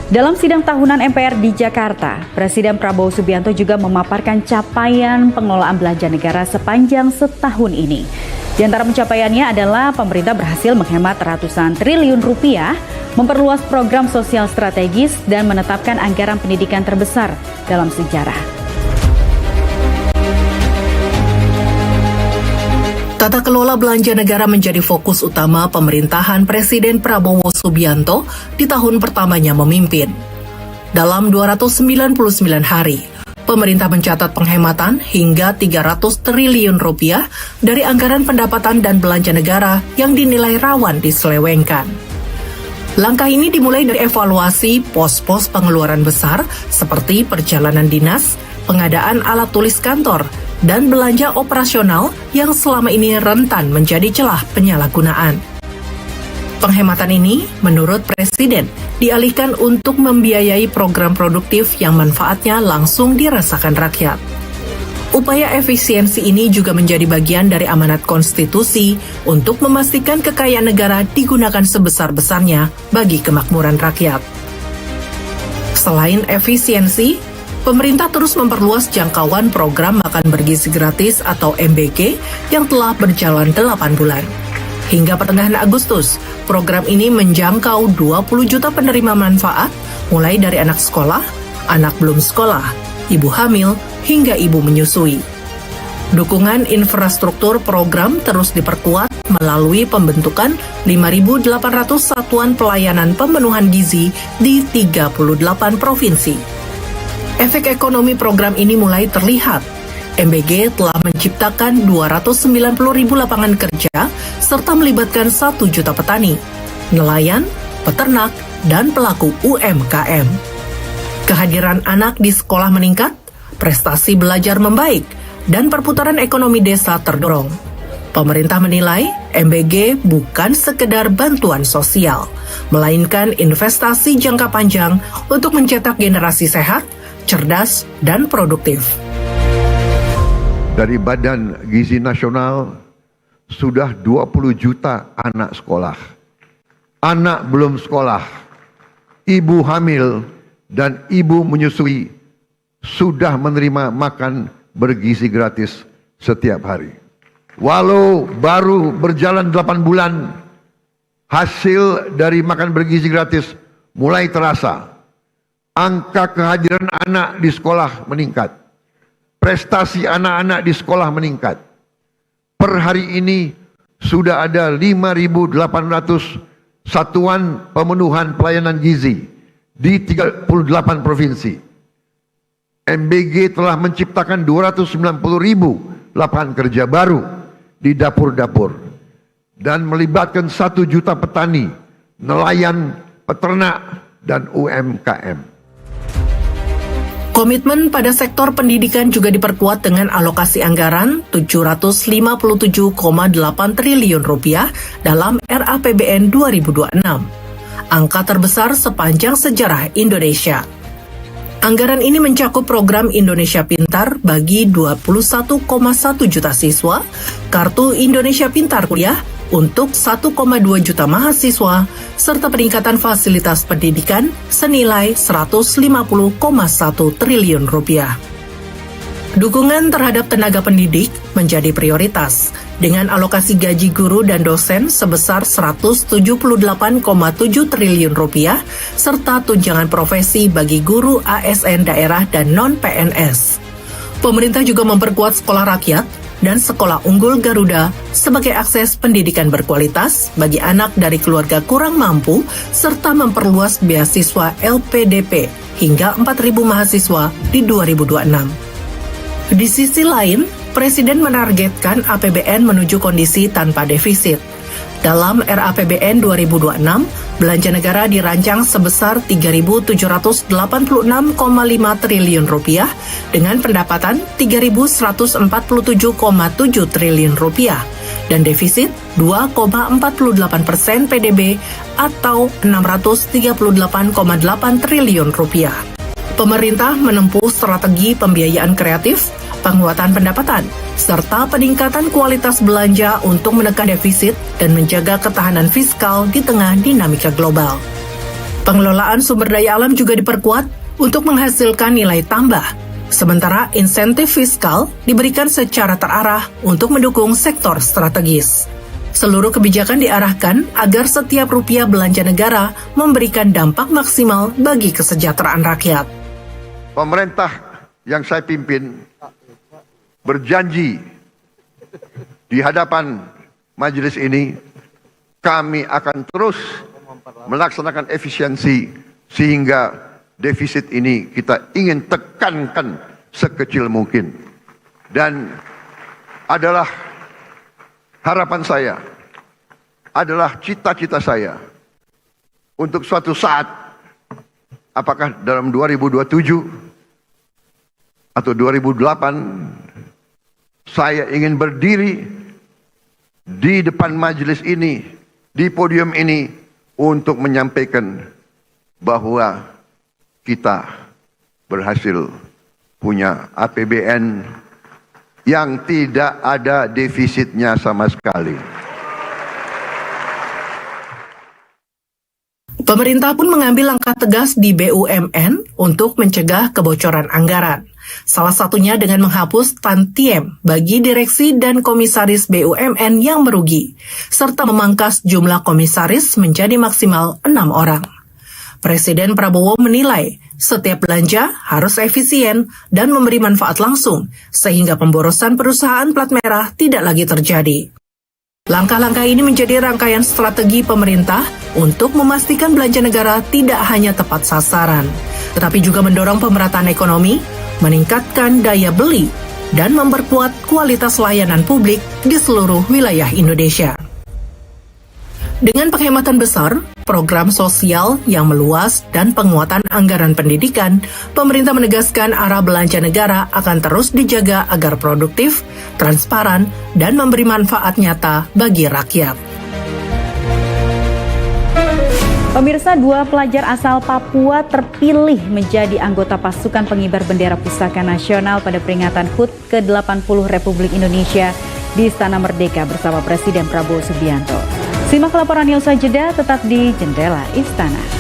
Dalam sidang tahunan MPR di Jakarta, Presiden Prabowo Subianto juga memaparkan capaian pengelolaan belanja negara sepanjang setahun ini. Di antara pencapaiannya adalah pemerintah berhasil menghemat ratusan triliun rupiah, memperluas program sosial strategis, dan menetapkan anggaran pendidikan terbesar dalam sejarah. Tata kelola belanja negara menjadi fokus utama pemerintahan Presiden Prabowo Subianto di tahun pertamanya memimpin. Dalam 299 hari, pemerintah mencatat penghematan hingga 300 triliun rupiah dari anggaran pendapatan dan belanja negara yang dinilai rawan diselewengkan. Langkah ini dimulai dari evaluasi pos-pos pengeluaran besar seperti perjalanan dinas, pengadaan alat tulis kantor, dan belanja operasional yang selama ini rentan menjadi celah penyalahgunaan. Penghematan ini, menurut Presiden, dialihkan untuk membiayai program produktif yang manfaatnya langsung dirasakan rakyat. Upaya efisiensi ini juga menjadi bagian dari amanat konstitusi untuk memastikan kekayaan negara digunakan sebesar-besarnya bagi kemakmuran rakyat. Selain efisiensi, pemerintah terus memperluas jangkauan program makan bergizi gratis atau MBG yang telah berjalan 8 bulan. Hingga pertengahan Agustus, program ini menjangkau 20 juta penerima manfaat, mulai dari anak sekolah, anak belum sekolah, ibu hamil, hingga ibu menyusui. Dukungan infrastruktur program terus diperkuat melalui pembentukan 5.800 satuan pelayanan pemenuhan gizi di 38 provinsi. Efek ekonomi program ini mulai terlihat. MBG telah menciptakan 290.000 lapangan kerja serta melibatkan 1 juta petani, nelayan, peternak, dan pelaku UMKM. Kehadiran anak di sekolah meningkat, prestasi belajar membaik, dan perputaran ekonomi desa terdorong. Pemerintah menilai MBG bukan sekedar bantuan sosial, melainkan investasi jangka panjang untuk mencetak generasi sehat, cerdas, dan produktif. Dari Badan Gizi Nasional sudah 20 juta anak sekolah. Anak belum sekolah, ibu hamil, dan ibu menyusui sudah menerima makan bergizi gratis setiap hari. Walau baru berjalan 8 bulan, hasil dari makan bergizi gratis mulai terasa. Angka kehadiran anak di sekolah meningkat. Prestasi anak-anak di sekolah meningkat. Per hari ini sudah ada 5.800 satuan pemenuhan pelayanan gizi di 38 provinsi. MBG telah menciptakan 290.000 lapangan kerja baru di dapur-dapur dan melibatkan 1 juta petani, nelayan, peternak, dan UMKM. Komitmen pada sektor pendidikan juga diperkuat dengan alokasi anggaran 757,8 triliun rupiah dalam RAPBN 2026. Angka terbesar sepanjang sejarah Indonesia. Anggaran ini mencakup program Indonesia Pintar bagi 21,1 juta siswa, Kartu Indonesia Pintar Kuliah untuk 1,2 juta mahasiswa, serta peningkatan fasilitas pendidikan senilai 150,1 triliun rupiah. Dukungan terhadap tenaga pendidik menjadi prioritas, dengan alokasi gaji guru dan dosen sebesar 178,7 triliun rupiah, serta tunjangan profesi bagi guru ASN daerah dan non-PNS. Pemerintah juga memperkuat sekolah rakyat dan sekolah unggul Garuda sebagai akses pendidikan berkualitas bagi anak dari keluarga kurang mampu, serta memperluas beasiswa LPDP hingga 4.000 mahasiswa di 2026. Di sisi lain, Presiden menargetkan APBN menuju kondisi tanpa defisit. Dalam RAPBN 2026, belanja negara dirancang sebesar 3.786,5 triliun rupiah dengan pendapatan 3.147,7 triliun rupiah dan defisit 2,48% PDB atau 638,8 triliun rupiah. Pemerintah menempuh strategi pembiayaan kreatif, penguatan pendapatan, serta peningkatan kualitas belanja untuk menekan defisit dan menjaga ketahanan fiskal di tengah dinamika global. Pengelolaan sumber daya alam juga diperkuat untuk menghasilkan nilai tambah, sementara insentif fiskal diberikan secara terarah untuk mendukung sektor strategis. Seluruh kebijakan diarahkan agar setiap rupiah belanja negara memberikan dampak maksimal bagi kesejahteraan rakyat. Pemerintah yang saya pimpin berjanji di hadapan majelis ini, kami akan terus melaksanakan efisiensi sehingga defisit ini kita ingin tekankan sekecil mungkin. Dan adalah harapan saya, adalah cita-cita saya untuk suatu saat, apakah dalam 2027 atau 2008, saya ingin berdiri di depan majelis ini, di podium ini, untuk menyampaikan bahwa kita berhasil punya APBN yang tidak ada defisitnya sama sekali. Pemerintah pun mengambil langkah tegas di BUMN untuk mencegah kebocoran anggaran. Salah satunya dengan menghapus tantiem bagi direksi dan komisaris BUMN yang merugi, serta memangkas jumlah komisaris menjadi maksimal 6 orang. Presiden Prabowo menilai setiap belanja harus efisien dan memberi manfaat langsung, sehingga pemborosan perusahaan plat merah tidak lagi terjadi. Langkah-langkah ini menjadi rangkaian strategi pemerintah untuk memastikan belanja negara tidak hanya tepat sasaran, tetapi juga mendorong pemerataan ekonomi, meningkatkan daya beli, dan memperkuat kualitas layanan publik di seluruh wilayah Indonesia. Dengan penghematan besar, program sosial yang meluas, dan penguatan anggaran pendidikan, pemerintah menegaskan arah belanja negara akan terus dijaga agar produktif, transparan, dan memberi manfaat nyata bagi rakyat. Pemirsa, 2 pelajar asal Papua terpilih menjadi anggota pasukan pengibar bendera Pusaka Nasional pada peringatan HUT ke-80 Republik Indonesia di Istana Merdeka bersama Presiden Prabowo Subianto. Simak laporannya usai jeda, tetap di Jendela Istana.